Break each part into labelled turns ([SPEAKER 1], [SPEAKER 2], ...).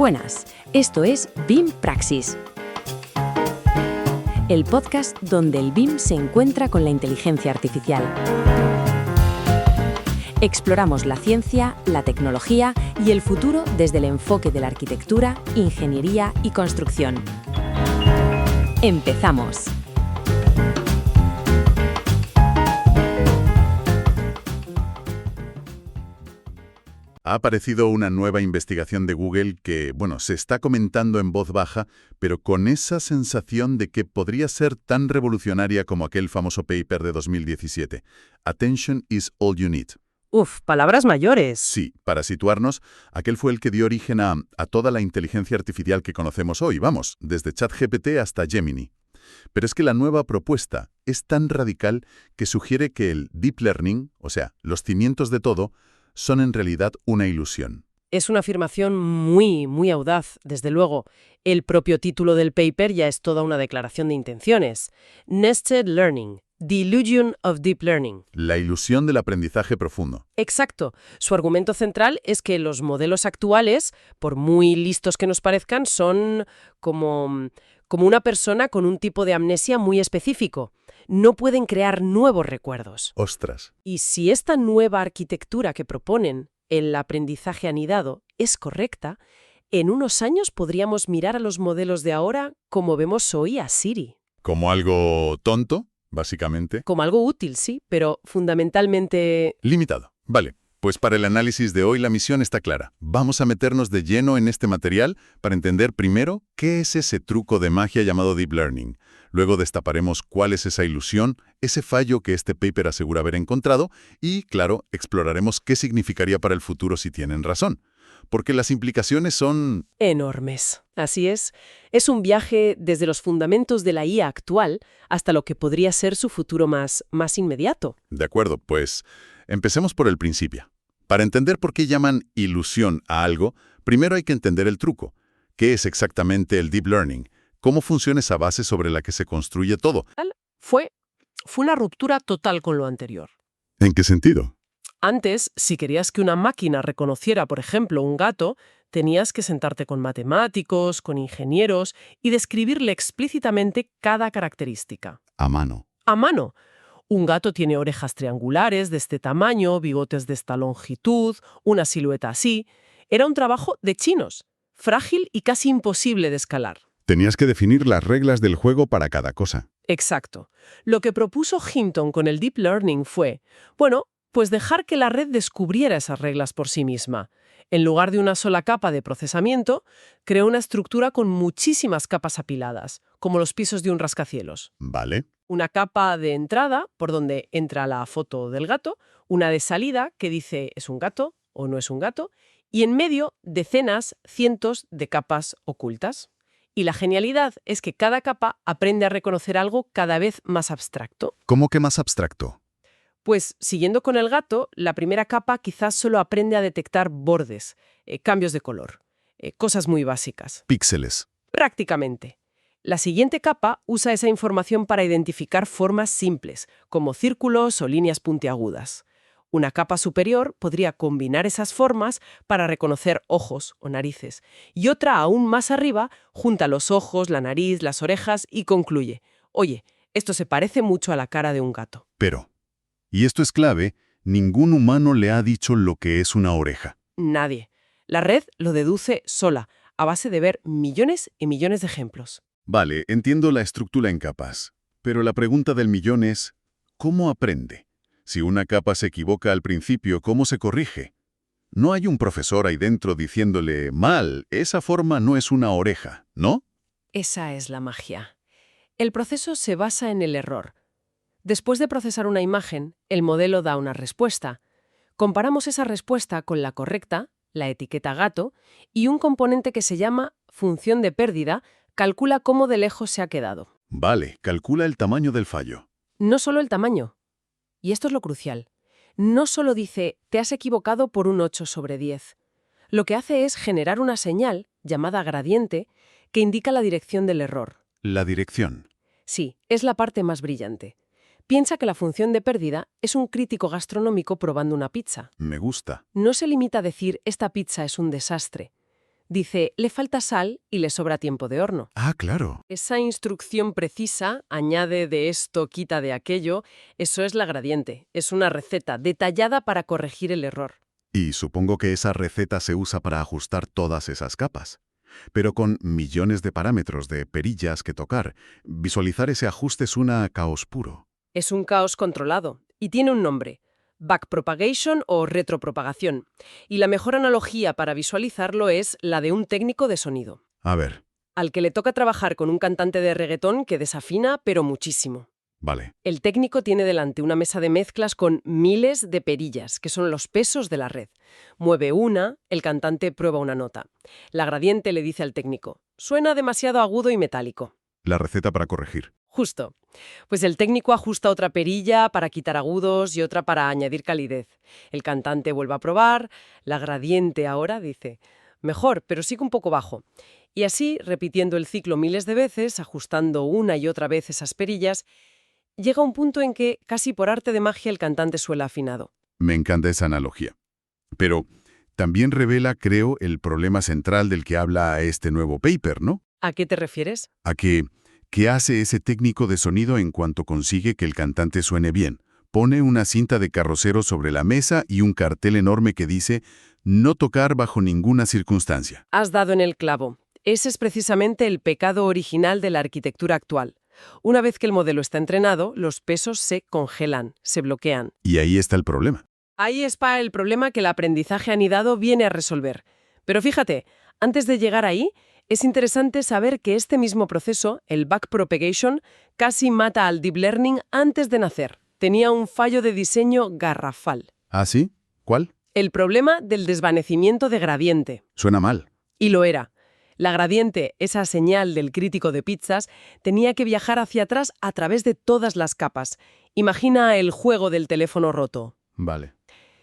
[SPEAKER 1] Buenas, esto es BIM Praxis, el podcast donde el BIM se encuentra con la inteligencia artificial. Exploramos la ciencia, la tecnología y el futuro desde el enfoque de la arquitectura, ingeniería y construcción. ¡Empezamos!
[SPEAKER 2] Ha aparecido una nueva investigación de Google que, se está comentando en voz baja, pero con esa sensación de que podría ser tan revolucionaria como aquel famoso paper de 2017. Attention is all you need.
[SPEAKER 3] Uf, palabras mayores.
[SPEAKER 2] Sí, para situarnos, aquel fue el que dio origen a toda la inteligencia artificial que conocemos hoy, desde ChatGPT hasta Gemini. Pero es que la nueva propuesta es tan radical que sugiere que el deep learning, o sea, los cimientos de todo, son en realidad una ilusión.
[SPEAKER 3] Es una afirmación muy audaz, desde luego. El propio título del paper ya es toda una declaración de intenciones. Nested Learning, The Illusion of Deep Learning.
[SPEAKER 2] La ilusión del aprendizaje profundo.
[SPEAKER 3] Exacto. Su argumento central es que los modelos actuales, por muy listos que nos parezcan, son como una persona con un tipo de amnesia muy específico. No pueden crear nuevos recuerdos.
[SPEAKER 2] ¡Ostras!
[SPEAKER 3] Y si esta nueva arquitectura que proponen, el aprendizaje anidado, es correcta, en unos años podríamos mirar a los modelos de ahora como vemos hoy a Siri.
[SPEAKER 2] ¿Como algo tonto, básicamente?
[SPEAKER 3] Como algo útil, sí, pero fundamentalmente...
[SPEAKER 2] Limitado. Vale. Pues para el análisis de hoy la misión está clara. Vamos a meternos de lleno en este material para entender primero qué es ese truco de magia llamado Deep Learning. Luego destaparemos cuál es esa ilusión, ese fallo que este paper asegura haber encontrado y, claro, exploraremos qué significaría para el futuro si tienen razón. Porque las implicaciones son...
[SPEAKER 3] enormes. Así es. Es un viaje desde los fundamentos de la IA actual hasta lo que podría ser su futuro más inmediato.
[SPEAKER 2] De acuerdo, pues empecemos por el principio. Para entender por qué llaman ilusión a algo, primero hay que entender el truco. ¿Qué es exactamente el Deep Learning? ¿Cómo funciona esa base sobre la que se construye todo?
[SPEAKER 3] Fue una ruptura total con lo anterior.
[SPEAKER 2] ¿En qué sentido?
[SPEAKER 3] Antes, si querías que una máquina reconociera, por ejemplo, un gato, tenías que sentarte con matemáticos, con ingenieros y describirle explícitamente cada característica.
[SPEAKER 2] A mano.
[SPEAKER 3] A mano. Un gato tiene orejas triangulares de este tamaño, bigotes de esta longitud, una silueta así. Era un trabajo de chinos, frágil y casi imposible de escalar.
[SPEAKER 2] Tenías que definir las reglas del juego para cada cosa.
[SPEAKER 3] Exacto. Lo que propuso Hinton con el Deep Learning fue, pues dejar que la red descubriera esas reglas por sí misma. En lugar de una sola capa de procesamiento, creó una estructura con muchísimas capas apiladas, como los pisos de un rascacielos.
[SPEAKER 2] Vale.
[SPEAKER 3] Una capa de entrada, por donde entra la foto del gato, una de salida que dice ¿es un gato o no es un gato? Y en medio, decenas, cientos de capas ocultas. Y la genialidad es que cada capa aprende a reconocer algo cada vez más abstracto.
[SPEAKER 2] ¿Cómo que más abstracto?
[SPEAKER 3] Pues, siguiendo con el gato, la primera capa quizás solo aprende a detectar bordes, cambios de color, cosas muy básicas.
[SPEAKER 2] Píxeles.
[SPEAKER 3] Prácticamente. La siguiente capa usa esa información para identificar formas simples, como círculos o líneas puntiagudas. Una capa superior podría combinar esas formas para reconocer ojos o narices, y otra aún más arriba junta los ojos, la nariz, las orejas y concluye: oye, esto se parece mucho a la cara de un gato.
[SPEAKER 2] Pero, y esto es clave, ningún humano le ha dicho lo que es una oreja.
[SPEAKER 3] Nadie. La red lo deduce sola, a base de ver millones y millones de ejemplos.
[SPEAKER 2] Vale, entiendo la estructura en capas, pero la pregunta del millón es, ¿cómo aprende? Si una capa se equivoca al principio, ¿cómo se corrige? No hay un profesor ahí dentro diciéndole, mal, esa forma no es una oreja, ¿no?
[SPEAKER 3] Esa es la magia. El proceso se basa en el error. Después de procesar una imagen, el modelo da una respuesta. Comparamos esa respuesta con la correcta, la etiqueta gato, y un componente que se llama función de pérdida calcula cómo de lejos se ha quedado.
[SPEAKER 2] Vale, calcula el tamaño del fallo.
[SPEAKER 3] No solo el tamaño. Y esto es lo crucial. No solo dice, te has equivocado por un 8 sobre 10. Lo que hace es generar una señal, llamada gradiente, que indica la dirección del error.
[SPEAKER 2] La dirección.
[SPEAKER 3] Sí, es la parte más brillante. Piensa que la función de pérdida es un crítico gastronómico probando una pizza.
[SPEAKER 2] Me gusta.
[SPEAKER 3] No se limita a decir, esta pizza es un desastre. Dice, le falta sal y le sobra tiempo de horno.
[SPEAKER 2] Ah, claro.
[SPEAKER 3] Esa instrucción precisa, añade de esto, quita de aquello, eso es la gradiente. Es una receta detallada para corregir el error.
[SPEAKER 2] Y supongo que esa receta se usa para ajustar todas esas capas. Pero con millones de parámetros de perillas que tocar, visualizar ese ajuste es una caos puro.
[SPEAKER 3] Es un caos controlado y tiene un nombre: backpropagation o retropropagación. Y la mejor analogía para visualizarlo es la de un técnico de sonido,
[SPEAKER 2] A ver,
[SPEAKER 3] al que le toca trabajar con un cantante de reggaetón que desafina, pero muchísimo.
[SPEAKER 2] vale.
[SPEAKER 3] El técnico tiene delante una mesa de mezclas con miles de perillas, que son los pesos de la red. Mueve una, el cantante prueba una nota. La gradiente le dice al técnico, suena demasiado agudo y metálico.
[SPEAKER 2] La receta para corregir.
[SPEAKER 3] Justo. Pues el técnico ajusta otra perilla para quitar agudos y otra para añadir calidez. El cantante vuelve a probar, la gradiente ahora dice, mejor, pero sigue un poco bajo. Y así, repitiendo el ciclo miles de veces, ajustando una y otra vez esas perillas, llega un punto en que, casi por arte de magia, el cantante suena afinado.
[SPEAKER 2] Me encanta esa analogía. Pero también revela, creo, el problema central del que habla este nuevo paper, ¿no?
[SPEAKER 3] ¿A qué te refieres?
[SPEAKER 2] A que, ¿qué hace ese técnico de sonido en cuanto consigue que el cantante suene bien? Pone una cinta de carrocero sobre la mesa y un cartel enorme que dice «No tocar bajo ninguna circunstancia».
[SPEAKER 3] Has dado en el clavo. Ese es precisamente el pecado original de la arquitectura actual. Una vez que el modelo está entrenado, los pesos se congelan, se bloquean.
[SPEAKER 2] Y ahí está el problema.
[SPEAKER 3] Ahí está el problema que el aprendizaje anidado viene a resolver. Pero fíjate, antes de llegar ahí, es interesante saber que este mismo proceso, el backpropagation, casi mata al deep learning antes de nacer. Tenía un fallo de diseño garrafal.
[SPEAKER 2] ¿Ah, sí? ¿Cuál?
[SPEAKER 3] El problema del desvanecimiento de gradiente.
[SPEAKER 2] Suena mal.
[SPEAKER 3] Y lo era. La gradiente, esa señal del crítico de pizzas, tenía que viajar hacia atrás a través de todas las capas. Imagina el juego del teléfono roto.
[SPEAKER 2] Vale.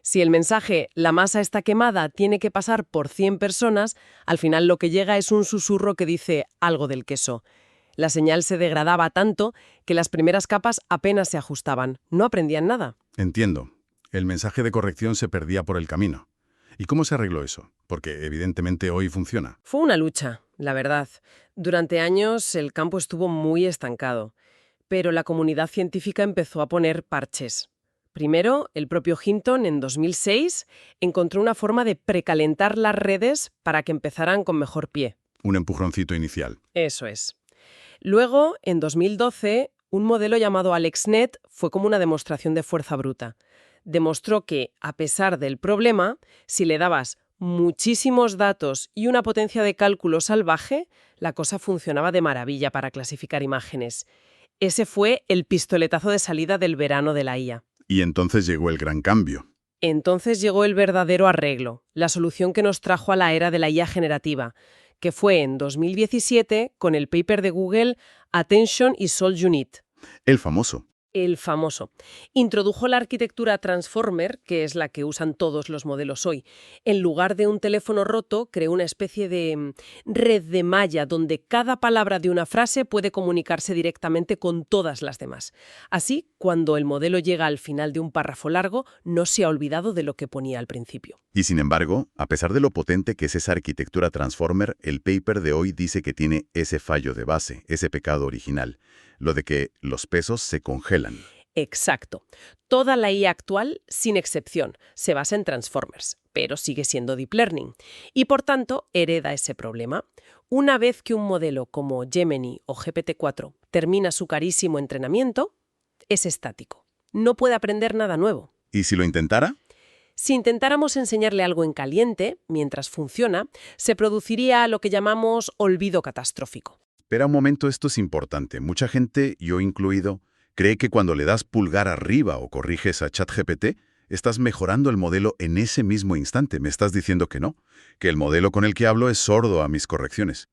[SPEAKER 3] Si el mensaje «la masa está quemada» tiene que pasar por 100 personas, al final lo que llega es un susurro que dice algo del queso. La señal se degradaba tanto que las primeras capas apenas se ajustaban. No aprendían nada.
[SPEAKER 2] Entiendo. El mensaje de corrección se perdía por el camino. ¿Y cómo se arregló eso? Porque evidentemente hoy funciona.
[SPEAKER 3] Fue una lucha, la verdad. Durante años el campo estuvo muy estancado, pero la comunidad científica empezó a poner parches. Primero, el propio Hinton, en 2006, encontró una forma de precalentar las redes para que empezaran con mejor pie.
[SPEAKER 2] Un empujoncito inicial.
[SPEAKER 3] Eso es. Luego, en 2012, un modelo llamado AlexNet fue como una demostración de fuerza bruta. Demostró que, a pesar del problema, si le dabas muchísimos datos y una potencia de cálculo salvaje, la cosa funcionaba de maravilla para clasificar imágenes. Ese fue el pistoletazo de salida del verano de la IA.
[SPEAKER 2] Y entonces llegó el gran cambio.
[SPEAKER 3] Entonces llegó el verdadero arreglo, la solución que nos trajo a la era de la IA generativa, que fue en 2017 con el paper de Google Attention is All You Need.
[SPEAKER 2] El famoso.
[SPEAKER 3] El famoso. Introdujo la arquitectura Transformer, que es la que usan todos los modelos hoy. En lugar de un teléfono roto, creó una especie de red de malla donde cada palabra de una frase puede comunicarse directamente con todas las demás. Así, cuando el modelo llega al final de un párrafo largo, no se ha olvidado de lo que ponía al principio.
[SPEAKER 2] Y sin embargo, a pesar de lo potente que es esa arquitectura Transformer, el paper de hoy dice que tiene ese fallo de base, ese pecado original, lo de que los pesos se congelan.
[SPEAKER 3] Exacto. Toda la IA actual, sin excepción, se basa en Transformers, pero sigue siendo Deep Learning. Y por tanto, hereda ese problema. Una vez que un modelo como Gemini o GPT-4 termina su carísimo entrenamiento, es estático. No puede aprender nada nuevo.
[SPEAKER 2] ¿Y si lo intentara?
[SPEAKER 3] Si intentáramos enseñarle algo en caliente, mientras funciona, se produciría lo que llamamos olvido catastrófico.
[SPEAKER 2] Espera un momento, esto es importante. Mucha gente, yo incluido, cree que cuando le das pulgar arriba o corriges a ChatGPT, estás mejorando el modelo en ese mismo instante. Me estás diciendo que no, que el modelo con el que hablo es sordo a mis correcciones.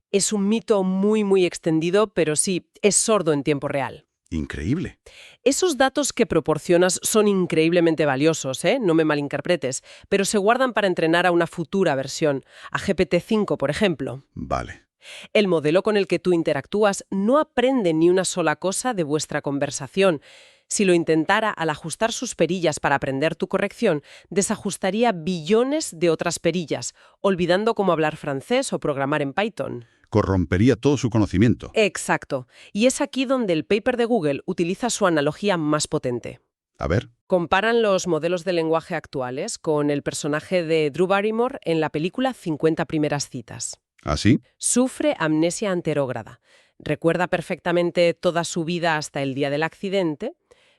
[SPEAKER 3] Es un mito muy extendido, pero sí, es sordo en tiempo real.
[SPEAKER 2] Increíble.
[SPEAKER 3] Esos datos que proporcionas son increíblemente valiosos, no me malinterpretes, pero se guardan para entrenar a una futura versión, a GPT-5, por ejemplo.
[SPEAKER 2] Vale.
[SPEAKER 3] El modelo con el que tú interactúas no aprende ni una sola cosa de vuestra conversación. Si lo intentara, al ajustar sus perillas para aprender tu corrección, desajustaría billones de otras perillas, olvidando cómo hablar francés o programar en Python.
[SPEAKER 4] Corrompería todo su conocimiento.
[SPEAKER 3] Exacto. Y es aquí donde el paper de Google utiliza su analogía más potente.
[SPEAKER 4] A ver,
[SPEAKER 3] Comparan los modelos de lenguaje actuales con el personaje de Drew Barrymore en la película 50 primeras citas.
[SPEAKER 4] ¿así?
[SPEAKER 3] Sufre amnesia anterógrada. Recuerda perfectamente toda su vida hasta el día del accidente,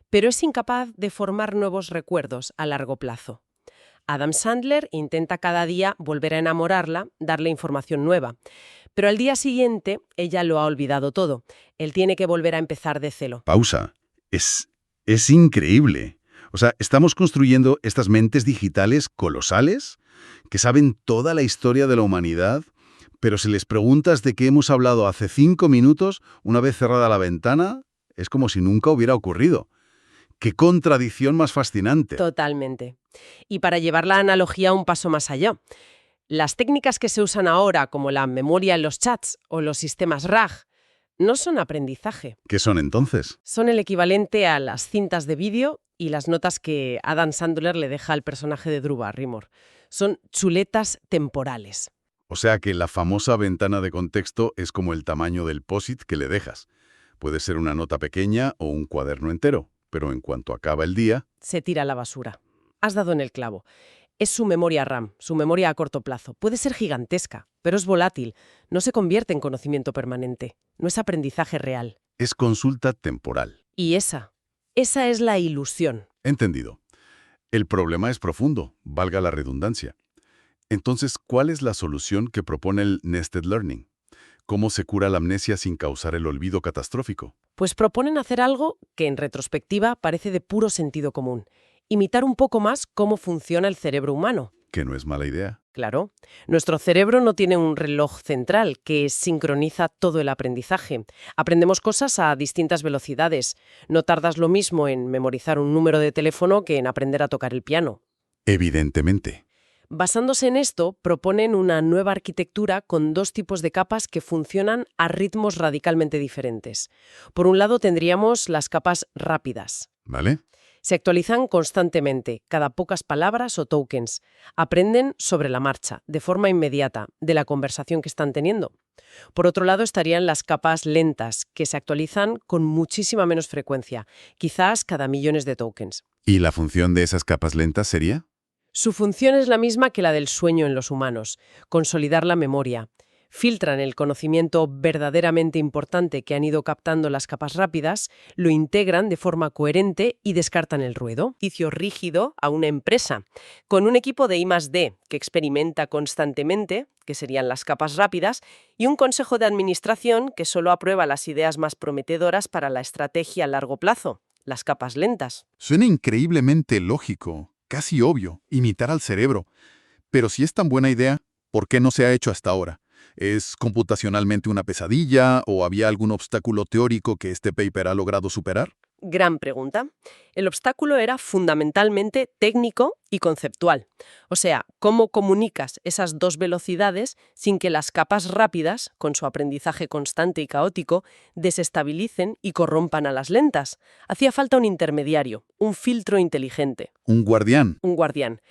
[SPEAKER 3] pero es incapaz de formar nuevos recuerdos a largo plazo. Adam Sandler intenta cada día volver a enamorarla, darle información nueva. Pero al día siguiente, ella lo ha olvidado todo. Él tiene que volver a empezar de cero.
[SPEAKER 4] Pausa. Es increíble. O sea, estamos construyendo estas mentes digitales colosales que saben toda la historia de la humanidad, pero si les preguntas de qué hemos hablado hace 5 minutos, una vez cerrada la ventana, es como si nunca hubiera ocurrido. ¡Qué contradicción más fascinante!
[SPEAKER 3] Totalmente. Y para llevar la analogía un paso más allá, las técnicas que se usan ahora, como la memoria en los chats o los sistemas RAG, no son aprendizaje.
[SPEAKER 4] ¿Qué son entonces?
[SPEAKER 3] Son el equivalente a las cintas de vídeo y las notas que Adam Sandler le deja al personaje de Drew Barrymore. Son chuletas temporales.
[SPEAKER 4] O sea que la famosa ventana de contexto es como el tamaño del POSIT que le dejas. Puede ser una nota pequeña o un cuaderno entero, pero en cuanto acaba el día,
[SPEAKER 3] Se tira a la basura. Has dado en el clavo. Es su memoria RAM, su memoria a corto plazo. Puede ser gigantesca, pero es volátil. No se convierte en conocimiento permanente. No es aprendizaje real.
[SPEAKER 4] es consulta temporal.
[SPEAKER 3] Y esa es la ilusión.
[SPEAKER 4] Entendido. El problema es profundo, valga la redundancia. Entonces, ¿cuál es la solución que propone el Nested Learning? ¿Cómo se cura la amnesia sin causar el olvido catastrófico?
[SPEAKER 3] Pues proponen hacer algo que en retrospectiva parece de puro sentido común. Imitar un poco más cómo funciona el cerebro humano.
[SPEAKER 4] Que no es mala idea.
[SPEAKER 3] Claro, nuestro cerebro no tiene un reloj central que sincroniza todo el aprendizaje. Aprendemos cosas a distintas velocidades. No tardas lo mismo en memorizar un número de teléfono que en aprender a tocar el piano.
[SPEAKER 4] Evidentemente.
[SPEAKER 3] Basándose en esto, proponen una nueva arquitectura con 2 tipos de capas que funcionan a ritmos radicalmente diferentes. Por un lado tendríamos las capas rápidas.
[SPEAKER 4] ¿Vale?
[SPEAKER 3] Se actualizan constantemente, cada pocas palabras o tokens. Aprenden sobre la marcha, de forma inmediata, de la conversación que están teniendo. Por otro lado estarían las capas lentas, que se actualizan con muchísima menos frecuencia, quizás cada millones de tokens.
[SPEAKER 4] ¿Y la función de esas capas lentas sería?
[SPEAKER 3] Su función es la misma que la del sueño en los humanos, consolidar la memoria. Filtran el conocimiento verdaderamente importante que han ido captando las capas rápidas, lo integran de forma coherente y descartan el ruido. Ejercicio rígido a una empresa, con un equipo de I+D que experimenta constantemente, que serían las capas rápidas, y un consejo de administración que solo aprueba las ideas más prometedoras para la estrategia a largo plazo, las capas lentas.
[SPEAKER 5] Suena increíblemente lógico, casi obvio, imitar al cerebro. Pero si es tan buena idea, ¿por qué no se ha hecho hasta ahora? ¿Es computacionalmente una pesadilla o había algún obstáculo teórico que este paper ha logrado superar?
[SPEAKER 3] Gran pregunta. El obstáculo era fundamentalmente técnico y conceptual. O sea, ¿cómo comunicas esas 2 velocidades sin que las capas rápidas, con su aprendizaje constante y caótico, desestabilicen y corrompan a las lentas? Hacía falta un intermediario, un filtro inteligente,
[SPEAKER 4] Un guardián.
[SPEAKER 3] un guardián.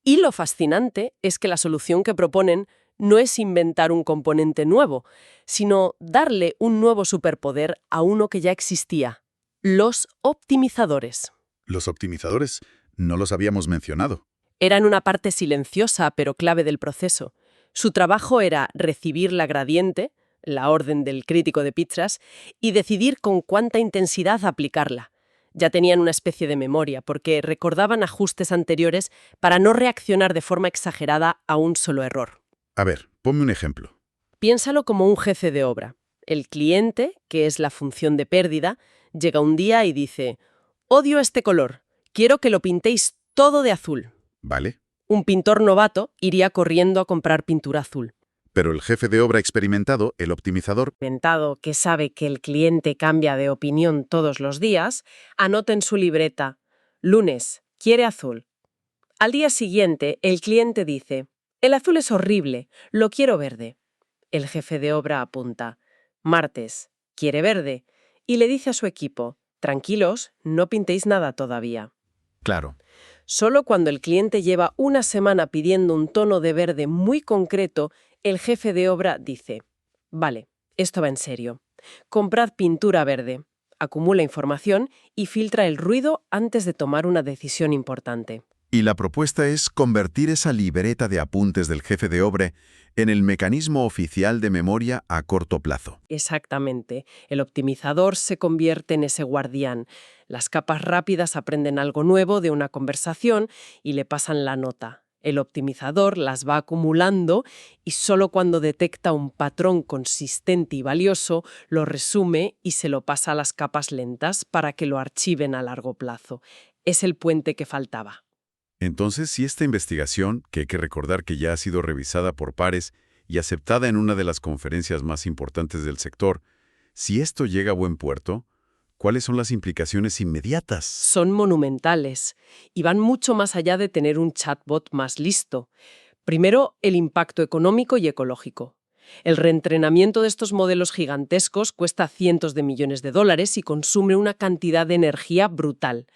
[SPEAKER 3] Y lo fascinante es que la solución que proponen no es inventar un componente nuevo, sino darle un nuevo superpoder a uno que ya existía. Los optimizadores.
[SPEAKER 4] Los optimizadores no los habíamos mencionado.
[SPEAKER 3] Eran una parte silenciosa pero clave del proceso. Su trabajo era recibir la gradiente, la orden del crítico de pizzas, y decidir con cuánta intensidad aplicarla. Ya tenían una especie de memoria, porque recordaban ajustes anteriores para no reaccionar de forma exagerada a un solo error.
[SPEAKER 4] A ver, ponme un ejemplo.
[SPEAKER 3] Piénsalo como un jefe de obra. El cliente, que es la función de pérdida, llega un día y dice: «Odio este color, quiero que lo pintéis todo de azul».
[SPEAKER 4] ¿Vale?
[SPEAKER 3] Un pintor novato iría corriendo a comprar pintura azul.
[SPEAKER 4] Pero el jefe de obra experimentado, el optimizador,
[SPEAKER 3] Inventado, que sabe que el cliente cambia de opinión todos los días, anota en su libreta: «Lunes, quiere azul». Al día siguiente, el cliente dice: «El azul es horrible, lo quiero verde». El jefe de obra apunta: «Martes, quiere verde», y le dice a su equipo: Tranquilos, no pintéis nada todavía.
[SPEAKER 5] Claro.
[SPEAKER 3] Solo cuando el cliente lleva una semana pidiendo un tono de verde muy concreto, el jefe de obra dice: vale, esto va en serio. Comprad pintura verde. Acumula información y filtra el ruido antes de tomar una decisión importante.
[SPEAKER 6] Y la propuesta es convertir esa libreta de apuntes del jefe de obra en el mecanismo oficial de memoria a corto plazo.
[SPEAKER 3] Exactamente. El optimizador se convierte en ese guardián. Las capas rápidas aprenden algo nuevo de una conversación y le pasan la nota. El optimizador las va acumulando y solo cuando detecta un patrón consistente y valioso, lo resume y se lo pasa a las capas lentas para que lo archiven a largo plazo. Es el puente que faltaba.
[SPEAKER 2] Entonces, si esta investigación, que hay que recordar que ya ha sido revisada por pares y aceptada en una de las conferencias más importantes del sector, si esto llega a buen puerto, ¿cuáles son las implicaciones inmediatas?
[SPEAKER 3] Son monumentales y van mucho más allá de tener un chatbot más listo. Primero, el impacto económico y ecológico. El reentrenamiento de estos modelos gigantescos cuesta cientos de millones de dólares y consume una cantidad de energía brutal.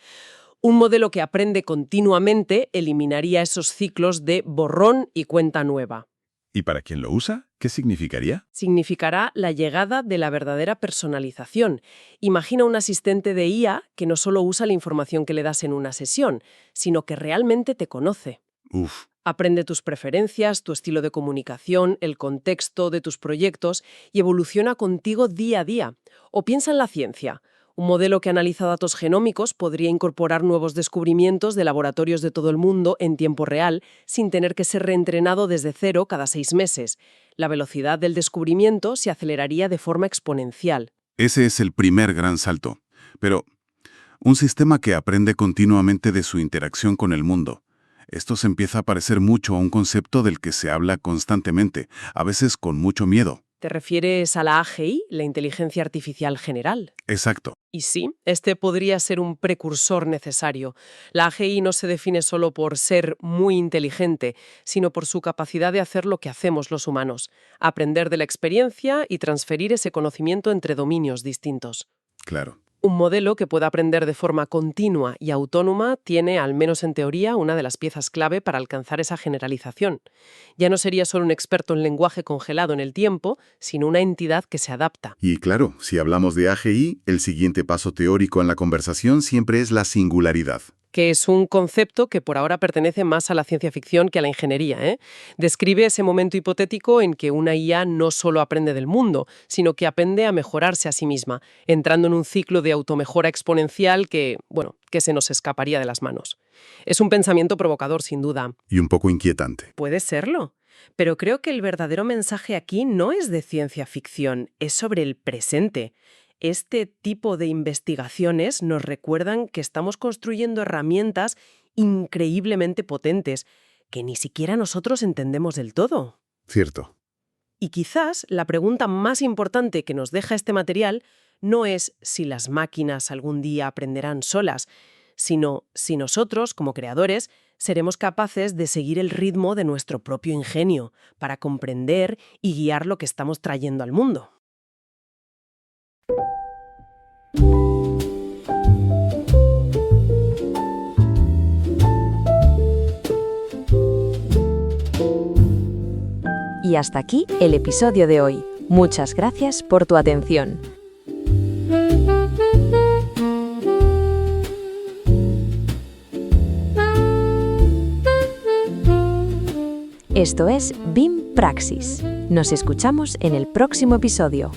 [SPEAKER 3] Un modelo que aprende continuamente eliminaría esos ciclos de borrón y cuenta nueva.
[SPEAKER 2] ¿Y para quien lo usa? ¿Qué significaría?
[SPEAKER 3] Significará la llegada de la verdadera personalización. Imagina un asistente de IA que no solo usa la información que le das en una sesión, sino que realmente te conoce.
[SPEAKER 2] Uf.
[SPEAKER 3] Aprende tus preferencias, tu estilo de comunicación, el contexto de tus proyectos y evoluciona contigo día a día. O piensa en la ciencia. Un modelo que analiza datos genómicos podría incorporar nuevos descubrimientos de laboratorios de todo el mundo en tiempo real, sin tener que ser reentrenado desde cero cada 6 meses. La velocidad del descubrimiento se aceleraría de forma exponencial.
[SPEAKER 4] Ese es el primer gran salto. Pero un sistema que aprende continuamente de su interacción con el mundo. Esto se empieza a parecer mucho a un concepto del que se habla constantemente, a veces con mucho miedo.
[SPEAKER 3] ¿Te refieres a la AGI, la inteligencia artificial general?
[SPEAKER 4] Exacto.
[SPEAKER 3] Y sí, este podría ser un precursor necesario. La AGI no se define solo por ser muy inteligente, sino por su capacidad de hacer lo que hacemos los humanos, aprender de la experiencia y transferir ese conocimiento entre dominios distintos.
[SPEAKER 4] Claro.
[SPEAKER 3] Un modelo que pueda aprender de forma continua y autónoma tiene, al menos en teoría, una de las piezas clave para alcanzar esa generalización. Ya no sería solo un experto en lenguaje congelado en el tiempo, sino una entidad que se adapta.
[SPEAKER 4] Y claro, si hablamos de AGI, el siguiente paso teórico en la conversación siempre es la singularidad.
[SPEAKER 3] Que es un concepto que por ahora pertenece más a la ciencia ficción que a la ingeniería, ¿eh? Describe ese momento hipotético en que una IA no solo aprende del mundo, sino que aprende a mejorarse a sí misma, entrando en un ciclo de automejora exponencial que se nos escaparía de las manos. Es un pensamiento provocador, sin duda.
[SPEAKER 4] Y un poco inquietante.
[SPEAKER 3] Puede serlo. Pero creo que el verdadero mensaje aquí no es de ciencia ficción, es sobre el presente. Este tipo de investigaciones nos recuerdan que estamos construyendo herramientas increíblemente potentes que ni siquiera nosotros entendemos del todo.
[SPEAKER 4] Cierto.
[SPEAKER 3] Y quizás la pregunta más importante que nos deja este material no es si las máquinas algún día aprenderán solas, sino si nosotros, como creadores, seremos capaces de seguir el ritmo de nuestro propio ingenio para comprender y guiar lo que estamos trayendo al mundo.
[SPEAKER 1] Y hasta aquí el episodio de hoy. Muchas gracias por tu atención. Esto es BIM Praxis. Nos escuchamos en el próximo episodio.